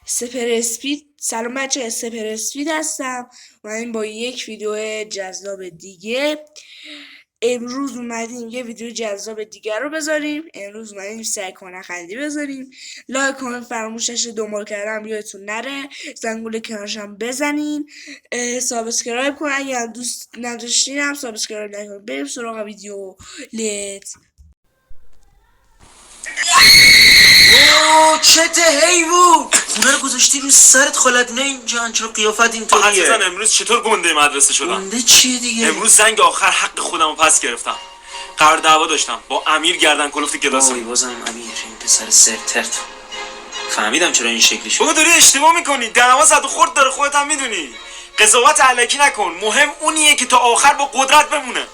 سپر اسپید. سلام بچه، سپر اسپید هستم و این با یک ویدیو جذاب دیگه. امروز اومدیم یه ویدیو جذاب دیگر رو بذاریم. امروز اومدیم سعی کنه خندی بذاریم. لایک کامنت فراموش نشه، دنبال کردن یادتون نره، زنگوله کنارشم بزنین، سابسکرایب کن اگه دوست نداشتین هم سابسکرایب نکنین. بریم سراغ ویدیو. لیت چته حیوون خونه رو گذاشتی رو سرت خالدونه اینجا، چرا قیافت اینطوریه؟ حسن امروز چطور گنده مدرسه شدم؟ گنده چیه دیگه؟ امروز زنگ آخر حق خودم رو پس گرفتم. قرار دعوا داشتم با امیر گردن کلفت کلاس. وای بازم امیر، این پسر سرترت. فهمیدم چرا این شکلی شد. بابا داری اشتباه میکنی، دعوا زد و خورد داره، خودت هم میدونی. قضاوت علکی نکن، مهم اونیه که تا آخر با قدرت بمونه.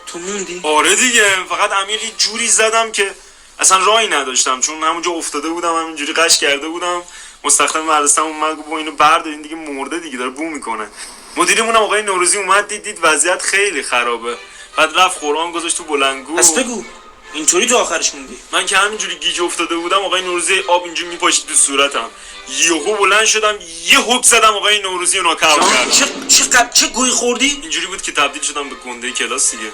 تو موندی؟ آره دیگه، فقط امیر یه جوری زدم که اصلا راهی نداشتم، چون همونجا افتاده بودم، همینجوری قش کرده بودم. مستخدم مدرسه اومد گفت اینو بردارین دیگه، مرده دیگه، داره بو میکنه. مدیرمون آقای نوروزی اومد دید وضعیت خیلی خرابه، بعد رفت قرآن گذاشت تو بلندگو. پس بگو اینطوری تو آخرش موندی؟ من که همینجوری گیج افتاده بودم، آقای نوروزی آب اینجوری میپاشید تو صورتم، یهو بلند شدم یه هوک زدم آقای نوروزی رو ناکاوت کردم. چه گوی خوردی؟ اینجوری بود که تبدیل شدم به گنده کلاس دیگه،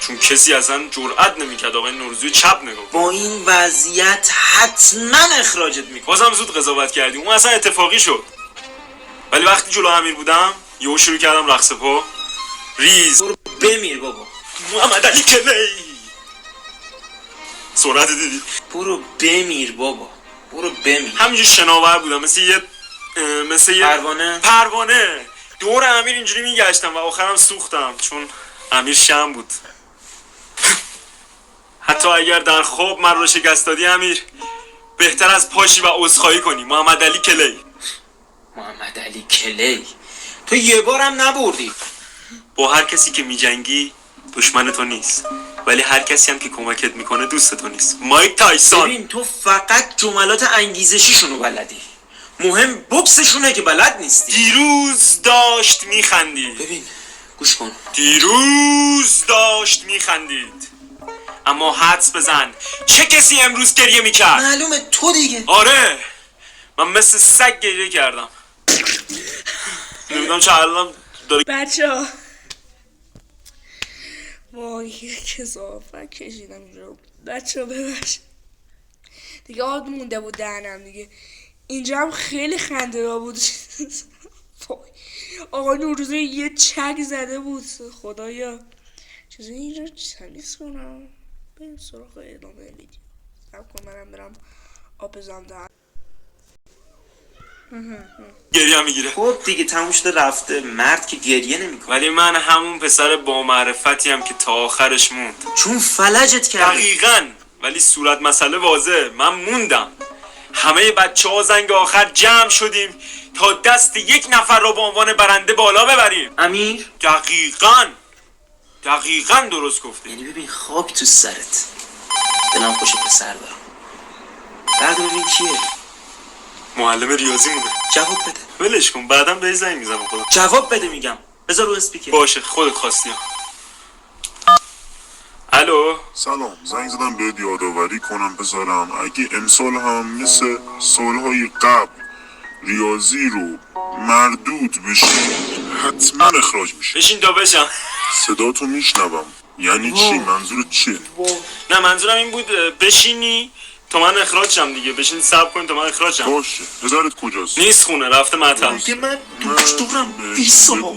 چون کسی اصلا جرئت نمیکرد آقای نوروزی چپ نگاه. با این وضعیت حتما اخراجت میکنه. بازم زود قضاوت کردی، اون اصلا اتفاقی شد. ولی وقتی جلو امیر بودم یهو شروع کردم رقص پا ریز. برو بمیر بابا. محمد علی کلی سرعت دیدی؟ برو بمیر بابا، برو بمیر. همینجور شناور بودم مثل یه پروانه دور امیر اینجوری میگشتم و آخرم سوختم، چون امیر شم بود. حتی اگر در خواب من رو شکست دادی امیر، بهتر از پاشی و عذرخواهی کنی. محمد علی کلی. محمد علی کلی، تو یه بارم نبردی. با هر کسی که میجنگی دشمن تو نیست، ولی هر کسی هم که کمکت میکنه دوست تو نیست. مایک تایسون. ببین تو فقط جملات انگیزشیشونو بلدی، مهم بوکسشونه که بلد نیستی. دیروز داشت میخندید. ببین گوش کن، دیروز داشت میخندید، اما حدس بزن چه کسی امروز گریه میکرد؟ معلومه تو دیگه. آره، من مثل سگ گریه کردم. نمیدونم چه الان داره. بچه ها وای کثافت کشیدم اینجا. بچه ها ببخش دیگه، آب مونده بود دهنم دیگه. اینجا هم خیلی خنده دار بود. آقا نوروزی یه چک زده بود. خدایا چیزی اینجا تمیز کنم. بریم سراغ ادامه ویدیو. سب کن منم برم آب بزنم دهن. گریه میگیره. خب دیگه تموم شده رفته، مرد که گریه نمیکنه. ولی من همون پسر با معرفتی هم که تا آخرش موند، چون فلجت کرد. دقیقاً. ولی صورت مسئله واضحه، من موندم. همه بچه ها زنگ آخر جمع شدیم تا دست یک نفر رو به عنوان برنده بالا ببریم. امیر دقیقاً درست گفتی. یعنی ببین خاک تو سرت، دلم خوش پسر دارم. بعد ببین کیه؟ معلم ریاضی مونه. جواب بده. ولش کن، بعدم به زنگ میزنم. خودم جواب بده میگم، بذار رو اسپیکر. باشه، خودت خواستی. الو، سلام، زنگ زدم بهت یادآوری کنم بذارم اگه امسال هم مثل سالهای قبل ریاضی رو مردود بشی حتما اخراج میشه. بشین تا بشم. صداتو میشنوم. یعنی چی؟ منظورت چیه؟ نه منظورم این بود بشینی تا من اخراج شم دیگه. بشین صبر کن تا من اخراج شم. باشه. پدرت کجاست؟ نیست خونه، رفته مطب. که من دکترم بیسا.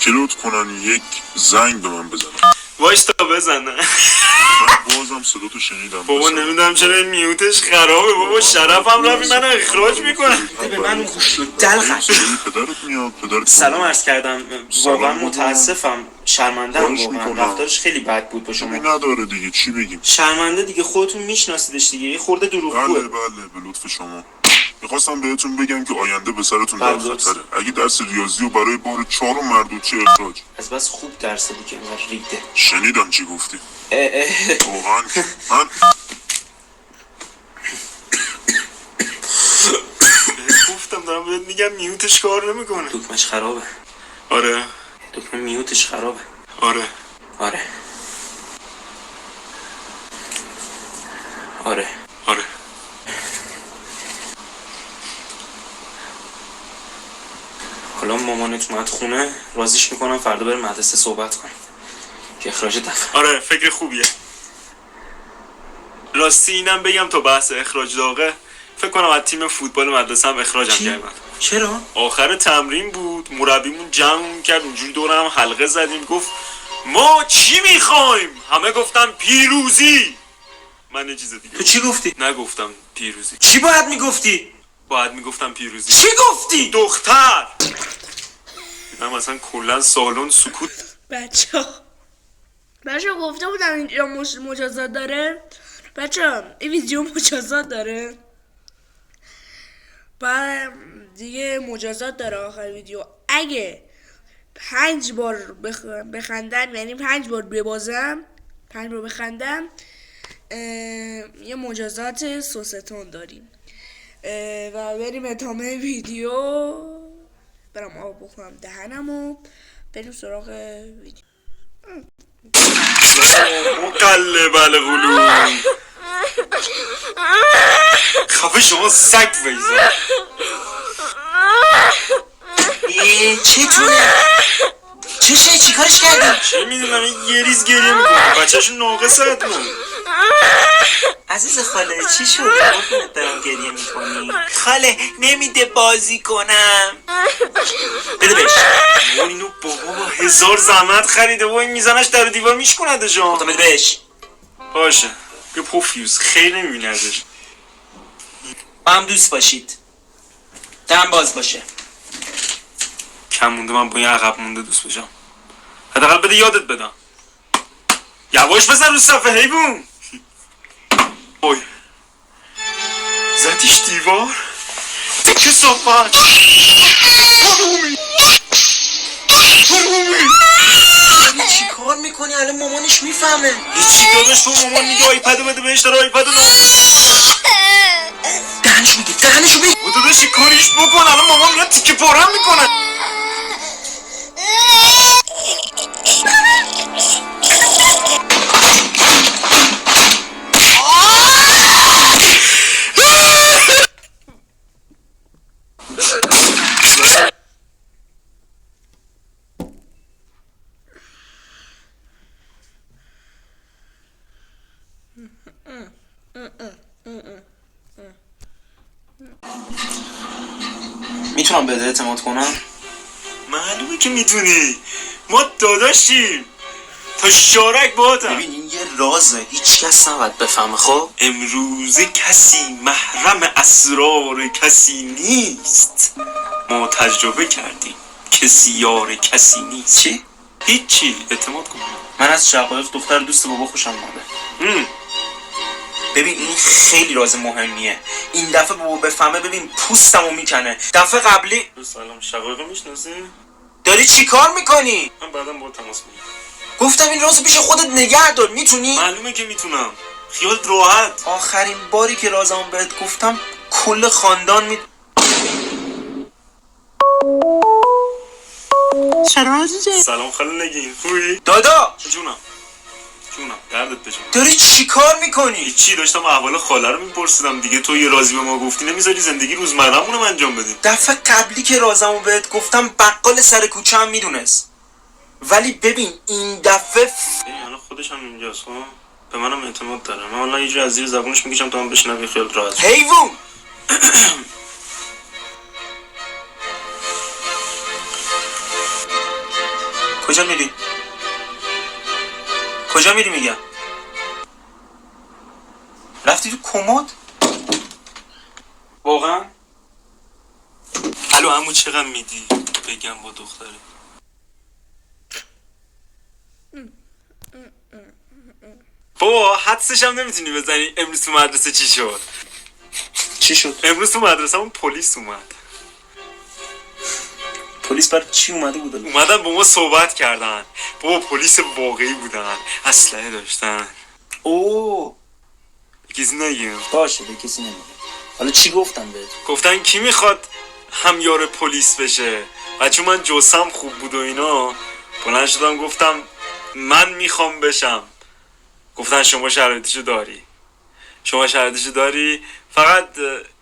کلوت کنن یک زنگ به من بزنن. وایس تا بزنه. من بازم صداتو شنیدم. بابا نمیدونم چرا این میوتش خرابه. بابا شرفم رفی منو اخراج میکنه. به من گوش دلغک. پدرت میاد. پدرت سلام عرض کردم، واقعا سلام. متاسفم، شرمنده ام، خواهش واقعا میکنم. رفتارش خیلی بد بود با چیزی شما. نداره دیگه، چی بگیم؟ شرمنده دیگه، خودتون میشناسیدش دیگه، یه خورده دروغگوه. بله به لطف شما. میخواستم بهتون بگم که آینده به سرتون در بله. خطره. اگه درس ریاضی و برای بار 4 مردود چه اخراج. از بس خوب درس بود که انقدر ریده. شنیدم چی گفتی. واقعا من گفتم دارم بهت میگم میوتش کار نمیکنه. دکمش خرابه. آره دکمه میوتش خرابه. آره آره آره آره. حالا مامانت اومد خونه راضیش میکنم فردا بره مدرسه صحبت کنیم که اخراج دفعه. آره فکر خوبیه. راستی اینم بگم تا بحث اخراج داغه، فکر کنم از تیم فوتبال مدرسه هم اخراجم کردن. چرا؟ آخر تمرین بود، مربیمون جمع کرد اونجوری دور هم حلقه زدیم، گفت ما چی میخوایم؟ همه گفتن پیروزی. من یه چیز دیگه تو چی گفتی؟ نگفتم پیروزی. چی باید میگفتی؟ باید میگفتم پیروزی. چی گفتی؟ دختر. دیدم اصلا کلا سالن سکوت. بچه گفته بودم اینجا مجازات داره. بچه این ویدیو مجازات داره. بعد دیگه مجازات داره آخر ویدیو. اگه 5 بار بخندم، یعنی 5 بار ببازم، 5 بار بخندم، یه مجازات سوستون داریم. و بریم ادامه ویدیو. برم آب بخورم دهنمو، بریم سراغ ویدیو. مقلب القلوب. خفه شما سگ ویزا. چتونه؟ چی کارش کردی؟ چه میدونم این یه ریز گریه میکنه، بچهشون ناقصه اتمون. عزیز خاله چی شد؟ قربونت دارم گریه میکنی. خاله نمیده بازی کنم. بده بهش. اون اینو بابا 1000 زحمت خریده و این میزنش در دیوار میشکنده جان. بده بهش. باشه یه پوفیوز خیلی نمیبینی ازش. با هم دوست باشید. دم باز باشه. کم مونده من با این عقب مونده دوست بشم. حداقل بده یادت بدم. یواش بزن رو صفحه حیوون. اوی زدیش دیوار. که صحبت چی کار میکنی؟ الان مامانش میفهمه. هیچی داداش، تو مامان میگه آیپدو بده بهش، داره آیپدو دهنشو بگی. و داداش کاریش بکن، الان مامان میاد تیکه پارم میکنه. میتونم بده اعتماد کنم؟ معلومه که میتونی، ما داداشیم تا شارک باهاتم. ببین این یه رازه، هیچ کس نباید بفهمه. خب امروز کسی محرم اسرار کسی نیست. ما تجربه کردیم کسی یار کسی نیست. چی؟ هیچی، اعتماد کن. من از شقایق دختر دوست بابا خوشم اومده. ببین این خیلی راز مهمیه. این دفعه بابا بفهمه ببین پوستمو میکنه. دفعه قبلی سلام، شقایق میشناسی؟ داری چی کار میکنی؟ من بعدا با تماس میگیرم. گفتم این رازو پیش خودت نگه دار. میتونی؟ معلومه که میتونم، خیالت راحت. آخرین باری که رازمو بهت گفتم کل خاندان سلام خاله نگین، خوبی؟ دادا جونم دردت بجون. داری چی کار میکنی؟ هیچی، داشتم احوال خاله رو میپرسیدم دیگه. تو یه رازی به ما گفتی نمیذاری زندگی روزمره‌مونو انجام بدیم. دفعه قبلی که رازمو بهت گفتم بقال سر کوچه هم میدونست، ولی ببین این دفعه الان خودش هم اینجاست. ها به منم اعتماد داره. من والله یه جوری از زیر زبونش میکشم تا هم بشنوی خیال راحت. حیوون کجا میری میگم؟ رفتی تو کمد؟ واقعا؟ الو عمو چقدر میدی بگم با دختره؟ بابا حدسش هم نمیتونی بزنی امروز تو مدرسه چی شد؟ چی شد؟ امروز تو مدرسه همون پلیس اومد. پلیس برای چی اومده بود؟ اومدن با ما صحبت کردن. بابا پلیس واقعی بودن، اسلحه داشتن. اوه کسی نگیم. باشه به کسی نمیگم. حالا چی گفتم بهت؟ گفتن کی میخواد همیار پلیس بشه؟ و چون من جسم خوب بود و اینا بلند شدم گفتم من میخوام بشم. گفتن شما شرایطشو داری. فقط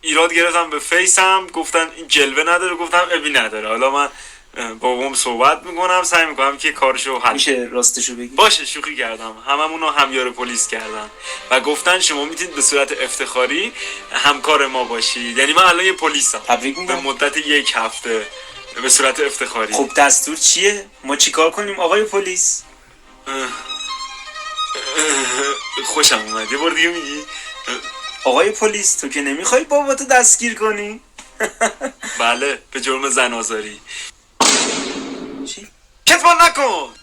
ایراد گرفتم به فیسم، گفتن این جلوه نداره، گفتم ابی نداره. حالا من بابام صحبت میکنم، سعی میکنم که کارشو حل. میشه راستشو بگی؟ باشه شوخی کردم، هممونو همیار پلیس کردن و گفتن شما میتونید به صورت افتخاری همکار ما باشید. یعنی من الان یه پلیسم تبریک به میگم. مدت 1 هفته به صورت افتخاری. خب دستور چیه؟ ما چیکار کنیم آقای پلیس؟ خوشم اومد. یه بار دیگه میگی؟ آقای پلیس تو که نمیخوای باباتو دستگیر کنی؟ بله، به جرم زن‌آزاری. چی؟ کتمان نکن.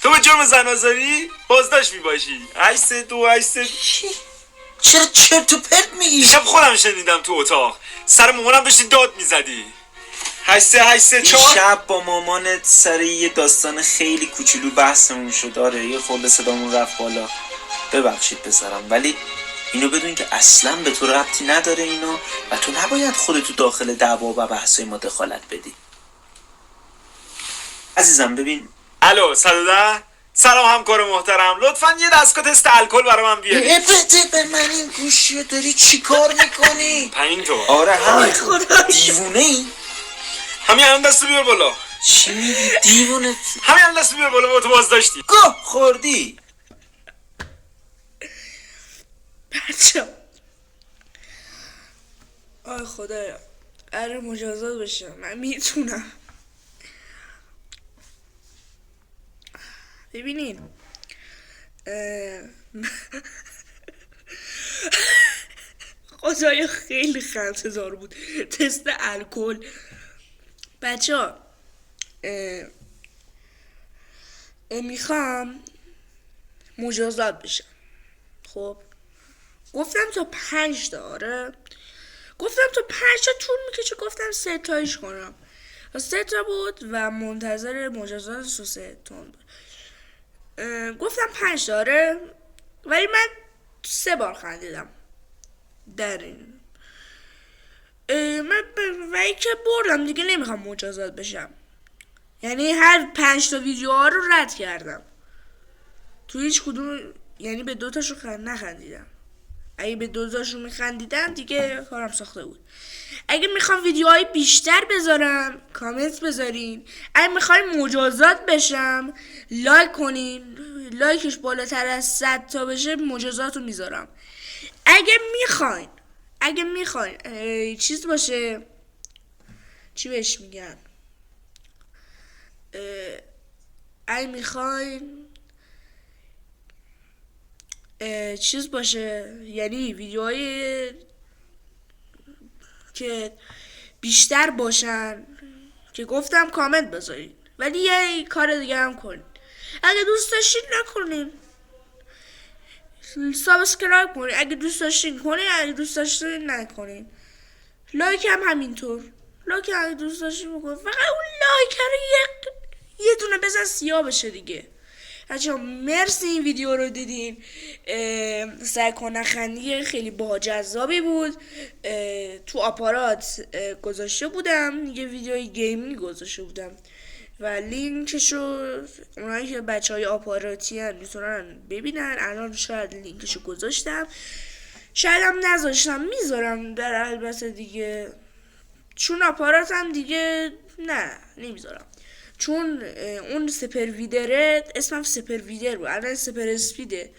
تو به جرم زن‌آزاری بازداشت میباشی. 832 چرا چرت و پرت میگی؟ شب خودم شنیدم تو اتاق، سر مامانم داشتی داد میزدی. 83834 شب با مامانت سر یه داستان خیلی کوچولو بحثمون شد. آره یه خورده صدامون رفت بالا، ببخشید پسرم، ولی اینو بدون که اصلا به تو ربطی نداره اینا و تو نباید خودتو داخل دعوا و بحثای ما دخالت بدی. عزیزم ببین. الو 110. سلام همکار محترم، لطفا یه دستگاه تست الکل برای من بیاری. بده به من این گوشیو، داری چی کار میکنی؟ 5 تومن. آره همین. خدایا. دیوونه ای؟ همین الان دستو بیار بالا. چی میگی دیوونه؟ همین الان دستو بیار بالا، با تو بازداشتی. گه خوردی. بچه آی خدایا قرار مجازات بشم. من میتونم. ببینین خدایا خیلی خنده‌دار بود تست الکل. بچه ها میخوام مجازات بشم. خب گفتم تا 5 تا. آره گفتم تا 5 تا طول میکشه، گفتم 3 تایش کنم. 3 تا بود و منتظر مجازات 3 تون بود. گفتم 5 تا. آره ولی من 3 بار خندیدم در این من و که بردم دیگه. نمیخوام مجازات بشم، یعنی هر 5 تا ویدیوها رو رد کردم. تو هیچ کدوم یعنی به 2 تاشو نخندیدم. اگه به 2 تاشو میخندیدم دیگه کارم ساخته بود. اگه میخوام ویدیوهای بیشتر بذارم کامنت بذارین. اگه میخواین مجازات بشم لایک کنین، لایکش بالاتر از 100 تا بشه مجازات رو میذارم. اگه میخواین چیز باشه، چی بهش میگن، اگه میخواین چیز باشه، یعنی ویدیوهای که بیشتر باشن که گفتم کامنت بذارین، ولی یه کار دیگه هم کنین. اگه دوست داشتین نکنین، سابسکرایب کنین. اگه دوست داشتین کنین، اگه دوست داشتین نکنین. لایک هم همینطور. لایک هم اگه دوست داشتین بکنین، فقط اون لایک رو یه دونه بزن سیاه بشه دیگه. بچه‌ها مرسی این ویدیو رو دیدین. سعی کنن خندی خیلی با جذابی بود. تو آپارات گذاشته بودم، یه ویدیوی گیمینگ گذاشته بودم و لینکشو اونایی که بچهای آپاراتی هن میتونن ببینن. الان شاید لینکشو گذاشتم، شاید هم نذاشتم، میذارم در البته دیگه، چون آپاراتم دیگه نه نمیذارم، چون اون سپر ویدره اسمم سپر ویدر بود، الان سپر اسپیده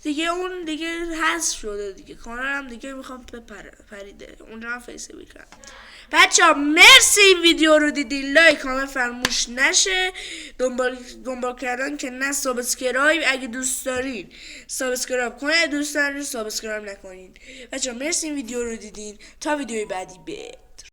دیگه، اون دیگه حذف شده دیگه، کانالم دیگه میخوام پریده اونجا هم فیس بکنم. بچه ها مرسی این ویدیو رو دیدین. لایک کامنت فراموش نشه. دنبال کردن که نه، سابسکرایب اگه دوست دارین سابسکرایب کنین، اگه دوست دارین سابسکرایب نکنین. بچه ها مرسی این ویدیو رو دیدین. تا ویدیوی بعدی